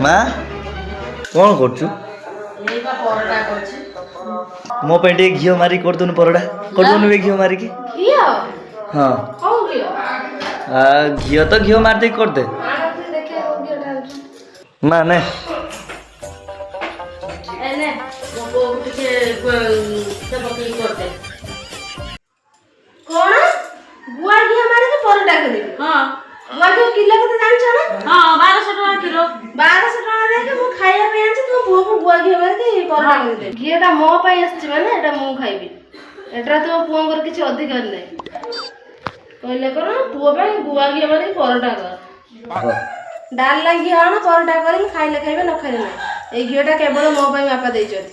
ମା କଣ କରୁଛୁ? ମୋ ପାଇଁ ଟିକେ ଘିଅ ମାରିକି କରିଦଉନୁ ପରଟା କରିଦଉନୁ ବେ ଘିଅ ମାରିକି ହଁ ଘିଅ ତ ଘିଅ ମାରିଦେଇକି କରିଦେ ମା ନେ କଣ ଗୁଆ ଘିଅ ମାରିକି ପରଟା କରିବି? ହଁ ଗୁଆ ଘିଅ କିଲୋ କେତେ ଜାଣିଛ ନା? ହଁ 1200 ଟଙ୍କା କିଲୋ। 1200 ଟଙ୍କା ଦେଇକି ମୁଁ ଖାଇବା ପାଇଁ ଆଣିଛି ତମ ପୁଅକୁ ଗୁଆ ଘିଅ ମାରିକି ପରଟା କରିଦେବି। ଘିଅଟା ମୋ ପାଇଁ ଆସିଛି ମାନେ ଏଟା ମୁଁ ଖାଇବି। ଏଟା ତମ ପୁଅଙ୍କର କିଛି ଅଧିକାର ନାହିଁ। କହିଲେ କଣ ପୁଅ ପାଇଁ ଗୁଆ ଘିଅ ମାରିକି ପରଟା କର। ଡାଲନା ଘିଅ ଆଣ ପରଟା କରିକି ଖାଇଲେ ଖାଇବେ ନ ଖାଇଲେ ନାହିଁ। ଏଇ ଘିଅଟା କେବଳ ମୋ ପାଇଁ ବାପା ଦେଇଛନ୍ତି।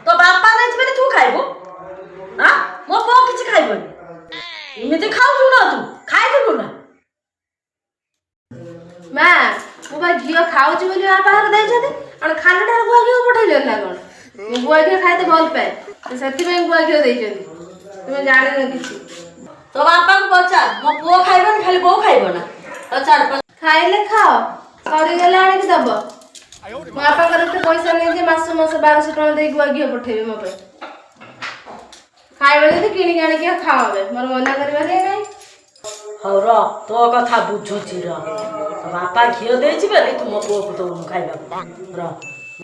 तो बापा नहीं बने तू खाइबो हां मो पो किछि खाइबोनी इमिति खाउ ना तू खाइ देबो ना ମା ମୁଁ ବା ଘିଅ ଖାଉଛି ବୋଲି ବାପା ଘର ଦେଇଛନ୍ତି ଆଉ ଖାଲିଟାରେ ଗୁଆ ଘିଅ ପଠେଇଲେନି ନା କଣ? ମୁଁ ଗୁଆ ଘିଅ ଖାଇତେ ଭଲ ପାଏ ସେଥିପାଇଁ ଗୁଆ ଘିଅ ଦେଇଛନ୍ତି। ତୁମେ ଜାଣିନ କିଛି। तो बापा को पचार मो पो खाइबो खाली बो खाइबो ना पचार ଖାଇଲେ ଖାଅ ସରିଗଲେ ଆଣିକି ଦବ। ମୋ ବାପାଙ୍କର ଏତେ ପଇସା ନେଇ ଯେ ମାସ 1200 ଟଙ୍କା ଦେଇ ଗୁଆ ଘିଅ ପଠେଇବେ ମୋ ପାଇଁ। ଖାଇବ ଯଦି କିଣିକି ଆଣିକି ଖାଅ ଏବେ ମୋର ମନା କରିବାର ନାହିଁ। ହଉ ର ତୋ କଥା ବୁଝୁଛି ର ବାପା ଘିଅ ଦେଇଛି ବୋଲି ତୁ ମୋ ପୁଅ କୁ ଦଉନୁ ଖାଇବାକୁ ର